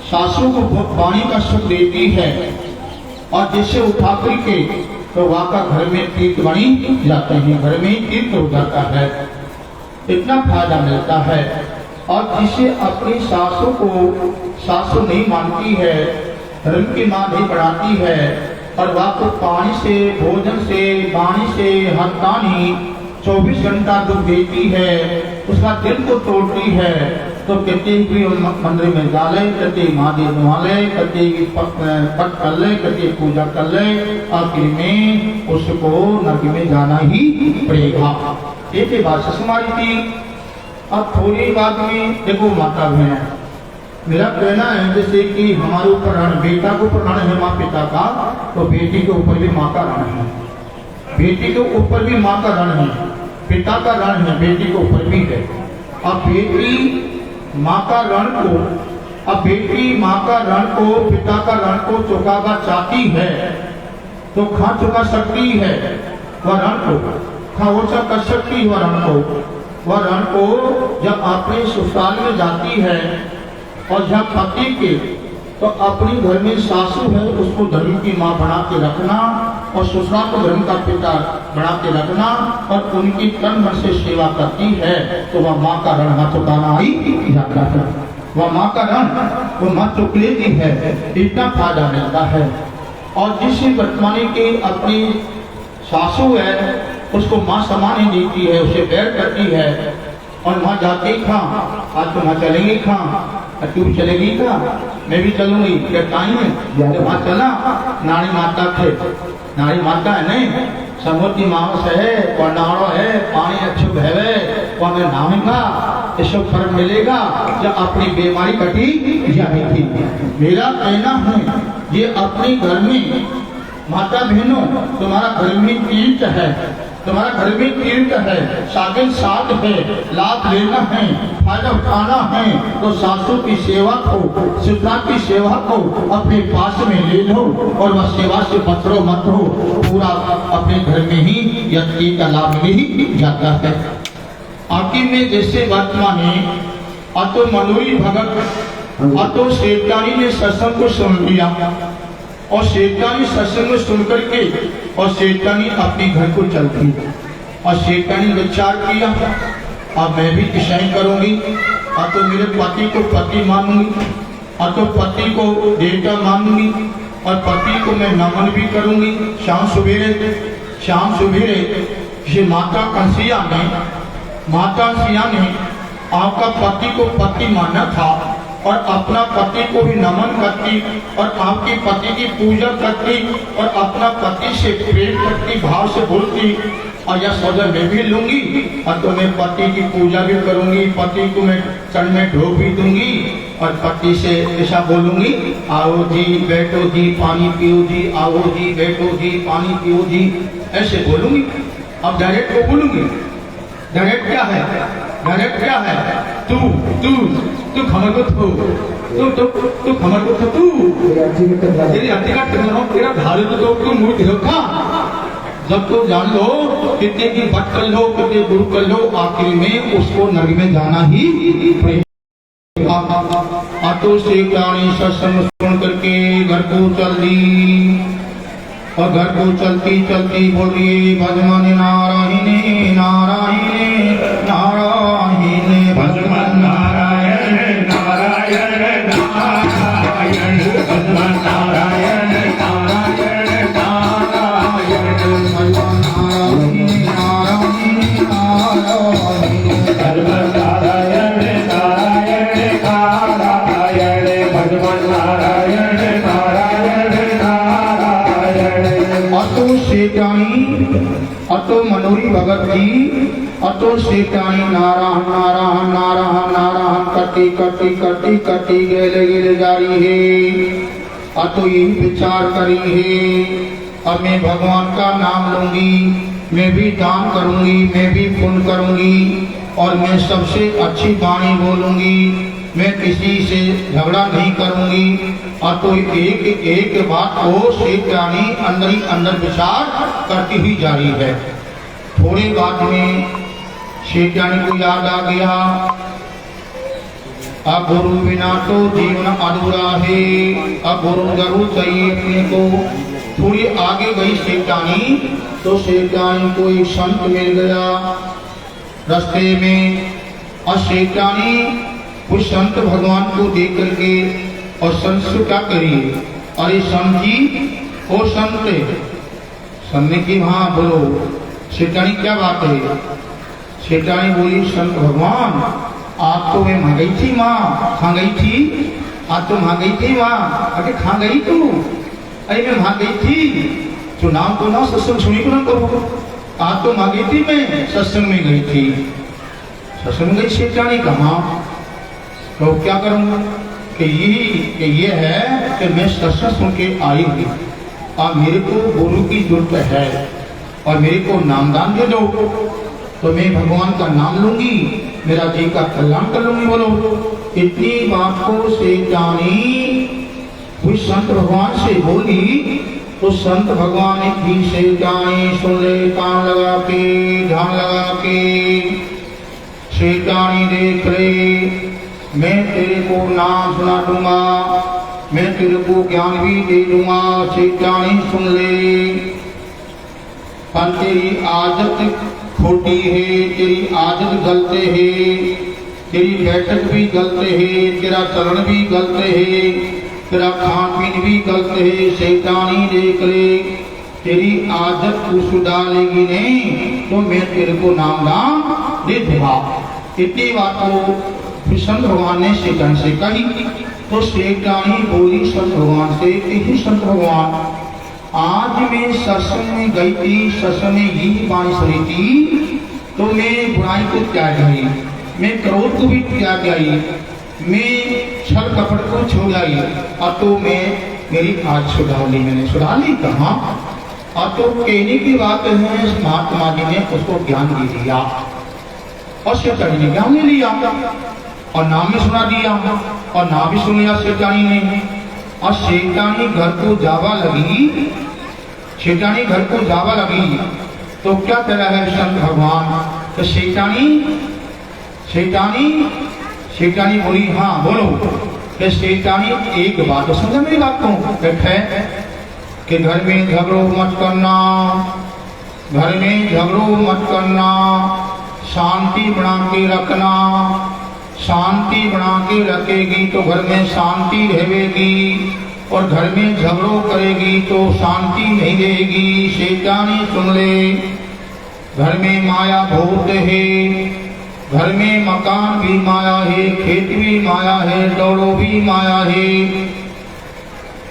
सासू को वाणी का सुख देती है और जिसे उठा करके तो वाका घर में तीर्थ बनी जाते हैं, घर में ही तीर्थ हो जाता है, इतना फायदा मिलता है। और जिसे अपनी सासू को सासू नहीं मानती है, धर्म की मां नहीं बढ़ाती है और वह को पानी से, भोजन से, वाणी से, हत्तानी 24 घंटा दुख देती है, उसका दिल को तोड़ती है, तो कहते मंदिर में डाले, कहते महादेव नुहाले, कहते पट कर ले, कहते पूजा कर ले, आखिर में उसको नरक में जाना ही पड़ेगा। एक बात सुमारी थी। अब थोड़ी बात में देखो माता बहन, मेरा कहना है जैसे कि हमारे ऊपर रण, बेटा के ऊपर रण है माँ पिता का, तो बेटी के ऊपर भी माँ का रण है, बेटी के ऊपर भी माँ का रण है, पिता का रण है, बेटी के ऊपर भी है। अब बेटी माँ का रण को, अब बेटी माँ का रण को, पिता का रण को चुकाना चाहती है तो खा चुका सकती है वह रण को, खा वो कर सकती है वह रण को। वह रण को जब अपने ससुराल में जाती है और जब पति के, तो अपने घर में सासू है उसको धर्म की माँ बना के रखना और ससुराल को धर्म का पिता बना के रखना और उनकी तन मन से सेवा करती है, तो वह माँ का रण हाथ चुकाना ही जाता है। वह माँ का रण वो माँ चुक लेती है, इतना फायदा मिलता है। और जिस वर्तमान के अपनी सासू है उसको माँ समान ही देती है, उसे बैर करती है और वहाँ जाते ही खा, आज तो वहाँ चलेंगे खा, तू चलेगी क्या, मैं भी चलूंगी, क्या टाइम है, वहाँ चला नारी माता थे, नारी माता है नहीं, समुद्री मांस है, कोनाड़ो है, पानी अच्छो बहवे, कौन नहाएगा, इसको फर्क मिलेगा जब अपनी बीमारी कटी जाएगी। मेरा कहना है ये अपने घर में माता बहनों, तुम्हारा घर में तीर्थ है, तुम्हारा घर में तीर्थ है, शागिल साथ है, लाभ लेना है, फायदा उठाना है, तो सासू की सेवा को, ससुराल की सेवा को अपने पास में ले लो और वह सेवा से पत्रो मत हो, पूरा अपने घर में ही यज्ञ का लाभ मिल ही जाता है। आखिर में जैसे वर्तमान में अतो मनोरी भगत अतो शेतानी ने सत्संग को सुन लिया और शेतानी सत्संग सुनकर के और शेतानी अपने घर को चलती और शेतानी विचार किया अब मैं भी ऐसा ही करूंगी, अब तो मेरे पति को पति मानूंगी, अब तो पति को देवता मानूंगी और पति को मैं नमन भी करूंगी। शाम सवेरे ये माता कंसिया ने आपका पति को पति माना था और अपना पति को भी नमन करती और आपके पति की पूजा करती और अपना पति से प्रेम करती, भाव से बोलती और यह सौदा मैं भी लूंगी और तो मैं पति की पूजा भी करूंगी, पति को मैं चरण में ढोक भी दूंगी और पति से ऐसा बोलूंगी, आओ जी बैठो जी पानी पियो जी, आओ जी बैठो जी पानी पियो जी, ऐसे बोलूंगी। अब डायरेक्ट को बोलूंगी, डायरेक्ट क्या है, डायरेक्ट क्या है, तू तू तू खमर को तू खमर को तू तेरी हत्ती का तेरा धारे तो तू मुंह दिखा, जब तो जान लो कितने की बट कर लो, कितने गुरु कर लो, आखिर में उसको नरक में जाना ही पड़ेगा। आतो से प्राणी सत्संग सुन करके घर को चल दी और घर को चलती चलती बोल रही भजमन नारायण नारायण नारायण भजमन नारायण नारायण नारायण भजमन नारायण नारायण नारायण भजमन नारायण नारायण नारायण भजमन नारायण नारायण नारायण भजमन नारायण नारायण नारायण। अतो शेतानी अतो मनोरी भगत जी अतो शेतानी नारायण नारायण नारायण नारायण कटी कटी कटी कटी गेले गेले जा रही है। अतो यही विचार करी है अब मैं भगवान का नाम लूंगी, मैं भी दान करूंगी, मैं भी पुण्य करूंगी और मैं सबसे अच्छी वाणी बोलूंगी, मैं किसी से झगड़ा नहीं करूंगी। और तो एक एक बात को शेतानी अंदर ही अंदर विचार करती हुई जा रही है। थोड़ी बात में शेतानी को याद आ गया अब गुरु बिना तो जीवन अधूरा है, अब गुरु जरूर चाहिए अपने को। थोड़ी आगे गई सेठानी तो सेठानी को एक संत मिल गया रास्ते में। और सेठानी उस संत भगवान को देख करके और संत से क्या करी, अरे संत जी, ओ संत, संत ने की हाँ बोलो। सेठानी क्या बात है? सेठानी बोली संत भगवान, आप तो मैं वहां गई थी, माँ खा गई थी, आज तो वहां गई थी माँ। अरे खा गई तू? अरे मैं वहां गई थी, तो नाम को ना सत्संग सुनी को ना करो। आज तो वहां गई थी, मैं सत्संग में गई थी। सत्संग में गई सेठानी कहा, तो क्या करूं कि ये है कि मैं सत्संग सुन के आई हुई और मेरे को गुरु की जरूरत है और मेरे को नामदान दे दो, तो मैं भगवान का नाम लूंगी, मेरा जी का कल्याण कर लूंगी। बोलो, इतनी बात को सेठानी उस संत भगवान से बोली तो संत भगवान ने भी सेठानी सुन ले, कान लगा के, ध्यान लगा के। सेठानी देख ले, मैं तेरे को नाम सुना दूंगा, मैं तेरे को ज्ञान भी दे दूंगा। सेठानी सुन ले, पर तेरी आदत खोटी है, तेरी आदत गलत है, तेरी बैठक भी गलत है, तेरा चरण भी गलत है, तेरा खान पीन भी गलत है। सेठानी देख ले, तेरी आदत तू सुधारेगी नहीं तो मैं तेरे को नाम दे दूंगा। इतनी बात को संत भगवान ने सेठानी से कही तो सेठानी बोली संत भगवान से कि हे संत भगवान, आज मैं सत्संग में गई थी, सत्संग में यही वाणी सुनी थी, तो मैं बुराई को त्याग गई, मैं क्रोध को भी त्याग गई, मैं छल कपट को छोड़ आई, अब तो मैं मेरी आज सुधार ली, मैंने सुधार ली कहा। अब तो कहने की बात है, महात्मा जी ने उसको ज्ञान दे दिया और सेठानी ने ज्ञान ले लिया और नाम भी सुना दिया और नाम भी सुन लिया सेठानी ने। और सेठानी घर को जावा लगी, सेठानी घर को जावा लगी तो क्या कह रहा है संत भगवान? तो सेठानी बोली हाँ बोलो। कि सेठानी एक बात समझा मेरी बात को, है कि घर में झगड़ो मत करना, घर में झगड़ो मत करना, शांति बना के रखना, शांति बना के रखेगी तो घर में शांति रहेगी और घर में झगड़ो करेगी तो शांति नहीं रहेगी। सेठानी सुन ले, घर में माया बहुत है, घर में मकान भी माया है, खेत भी माया है, दौड़ो भी माया है,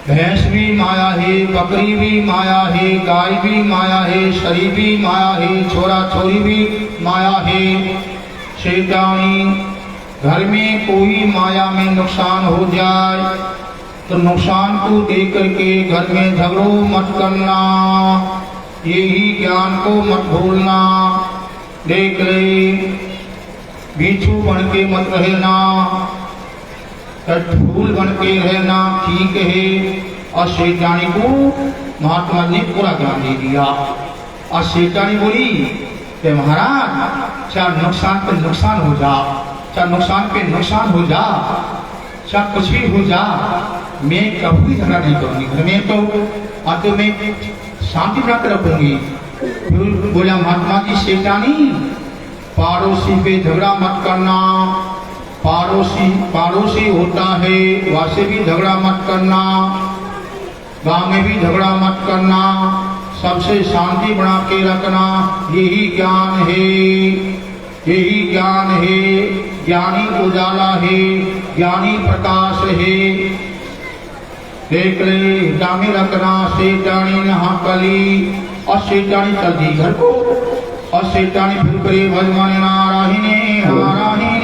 भैंस भी माया है, बकरी भी माया है, गाय भी माया है, शरीर भी माया है, छोरा छोरी भी माया है। सेठानी, घर में कोई माया में नुकसान हो जाए तो नुकसान को देख करके घर में झगड़ो मत करना, यही ज्ञान को मत भूलना। देख ले, बिच्छू बन के मत रहना, फूल बन के रहना ठीक है। और सेठानी को महात्मा ने पूरा ज्ञान दे दिया और सेठानी बोली कि महाराज चाहे नुकसान पे नुकसान हो जा, चाहे नुकसान पे नुकसान हो जा, चाहे कुछ भी हो जा, मैं कभी झगड़ा नहीं करूंगी घर में, तो मैं शांति बनाकर रखूंगी। फिर बोला महात्मा जी सेठानी, पड़ोसी पे झगड़ा मत करना, पड़ोसी होता है वैसे भी झगड़ा मत करना, गांव में भी झगड़ा मत करना, सबसे शांति बना के रखना, यही ज्ञान है, यही ज्ञान है। ज्ञानी उजाला है, ज्ञानी प्रकाश है। देख ले, जामे रखना। सेठानी नहा कली और सेठानी चल दी घर को और सेठानी फिर करे भगवान नारायण नारायण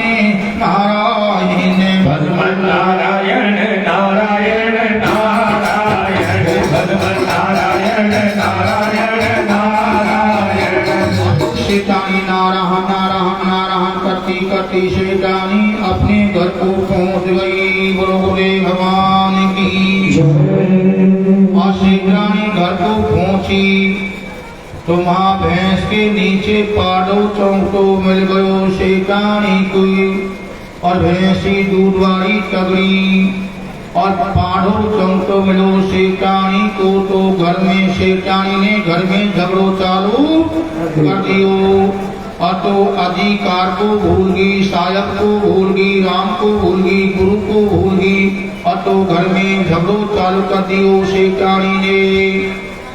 नारायण भगवान नारायण नारायण नारायण भगवान नारायण नारायण नारायण। सेठानी नारायण नारायण नारायण करती करती सेठानी अपने घर को पहुंच गई। बोलो बोले भगवान की। और सेठानी घर को पहुंची तो वहां भैंस के नीचे पाड़ो चौंको मिल गयो। सेठानी कोई और भैंसी दूध वाली तगड़ी और पाढ़ो चमको मिलो शेटानी को, तो घर में शेटानी ने घर में झगड़ो चालू कर दियो। और तो अधिकार को भूल गई, सायक को भूल गई, राम को भूल गई, गुरु को भूल गई, और तो घर में झगड़ो चालू कर दियो शेटानी ने।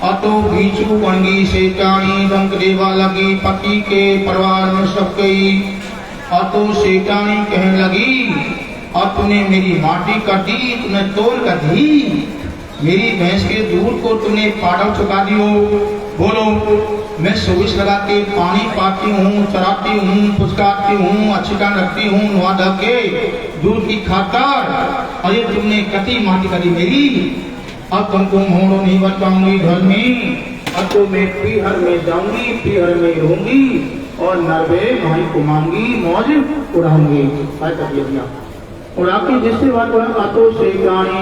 और तो बीचू बन गई शेटानी, रंग देवा लगी पति के परिवार में सब गई। और तो शेटानी कहने लगी, और तूने मेरी माटी कर दी, तूने तोड़ कर दी, मेरी भैंस के दूध को तूने पाड़व चुका दियो। बोलो, मैं 24 लगा के पानी पाती हूँ, चराती हूँ, पुचकारती हूँ, अच्छी रखती हूँ, नुआ ढक के दूध की खातर, अरे तुमने कती माटी करी मेरी। अब तुमको मोड़ो नहीं बचाऊंगी घर में, अब तो मैं पीहर में जाऊंगी, पीहर में रहूंगी, और नरवे भाई को मांगी, मौज उड़ाऊंगी। और आपकी जिससे बात बोला, आतो शेटानी,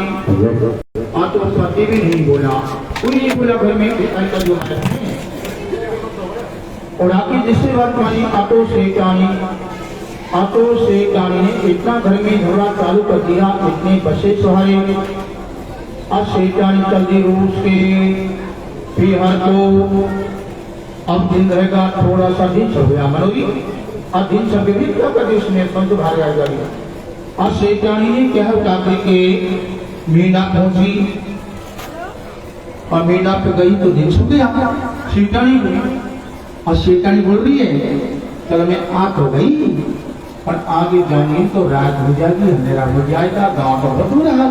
आतो पति भी नहीं बोला, कोई नहीं बोला घर में जो है। और आपकी जिससे बात मानी, आतो शेटानी ने इतना घर में झगड़ा चालू कर दिया, इतने बसे सुहाए। अब शेटानी चल दी रूस के पीहर को। अब दिन रहेगा, थोड़ा सा दिन चल गया मनोरी, अब दिन चल गया क्या कर दी उसने, संत भारी आ गया। और शेटानी ने क्या उठाकर के मीना पहुंची, और मीना पे गई तो दिन छूट गया। शेटानी बोली, और शेटानी बोल रही है, चलो मैं आ तो गई, और आगे जाऊंगी तो रात हो जाएगी, अंधेरा हो जाएगा, गांव तो बहुत दूर है,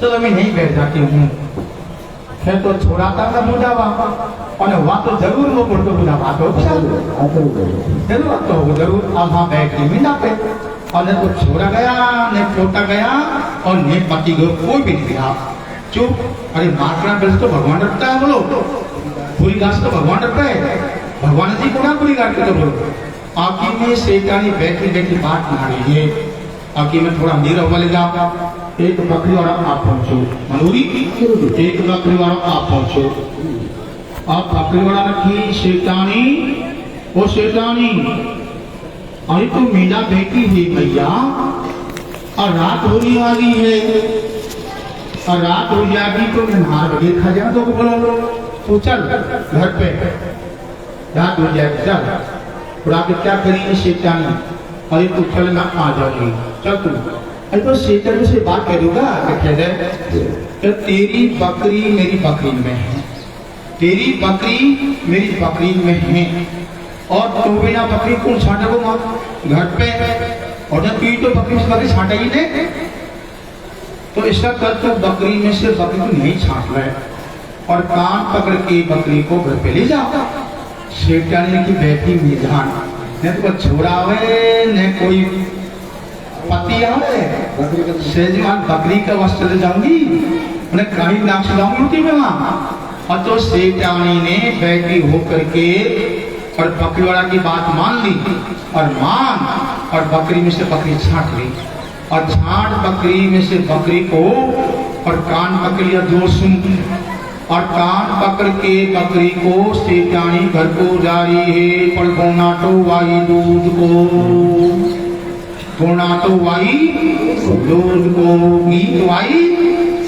चलो मैं नहीं बैठ जाती हूँ। फिर तो छोड़ाता था बुझावा, और वहाँ तो जरूर वो मुझको बुझावा तो जरूर तो जरूर। अब वहाँ बैठ के मीना पे, और न तो छोड़ा गया, न छोटा गया, और न पति को कोई भी नहीं दिया। चुप, अरे मारना बिल्स तो भगवान रखता है, बोलो पूरी घास तो भगवान रखता है, भगवान जी को ना पूरी घाट के तो बोलो। आखिर में शेटानी बैठी बैठी बात मारी है, आखिर में थोड़ा नीर होगा ले जाओ, एक बकरी वाला आप पहुंचो मनूरी, एक बकरी वाला आप पहुंचो। आप बकरी वाला रखी शेटानी, वो शेटानी, अरे तो मीना बेटी है भैया, और रात होने वाली है, और रात हो जाएगी तो नहार बगे खा जाए तो बोलो, तो चल घर पे, रात हो जाएगी चल। और आप क्या करेंगे शेटानी, अरे तो चल मैं आ जाऊंगी, चल तू। अरे तो शेटानी से बात करूंगा, तो तेरी बकरी मेरी बकरी में है, तेरी बकरी मेरी बकरी में है, और तो बिना बकरी कौन छाटे को मार घर पे, और जब तू तो बकरी छाटा ही नहीं, तो इसका कर तो बकरी में से बकरी को नहीं छाट रहा है, और कान पकड़ के बकरी को घर पे ले जाओ। शेटानी की बेटी विधान, न तो छोड़ा आवे न कोई पति आवे, सेजमान बकरी का वस्त्र ले जाऊंगी, उन्हें कहीं नाम सुनाऊंगी मैं वहां। और तो शेटानी ने बेटी होकर के और बकरी वाला की बात मान ली, और बकरी में से बकरी छाट ली, और छाट बकरी में से बकरी को, और कान पकड़ लिया जो सुन, और कान पकड़ के बकरी को शेटानी घर को जा रही है। पर गोना तो वाई दूध को, गोना तो वाई दूध को, गीत वाई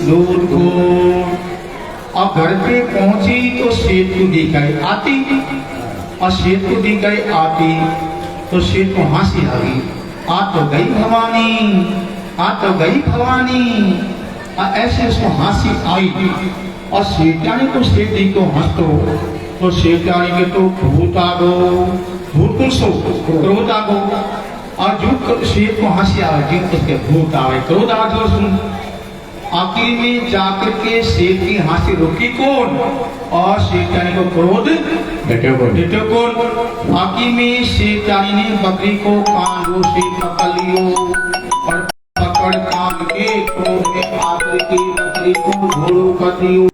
दूध को। अब घर पे पहुंची तो शेठ को दी गई आती, और शेठ को दी गई आती तो शेठ को हंसी आ गई, आ तो गई भवानी, आ तो गई भवानी। ऐसे उसको हंसी आई, और शेटानी को शेठी को हंसतो, तो शेटानी के तो भूत आ गो, भूत को सो क्रोध आ गो, और जो शेठ को हंसी आवे, जो उसके भूत आवे, क्रोध आ जो सुन। आखिर में जाकर के शेठ की हंसी रोकी कौन, और शेटानी को क्रोध डटे कौन। आखिर में शेटानी ने बकरी को कान से पकड़ लियो, और पकड़ कान के क्रोध में आकर के बकरी को झोड़ो कर दियो।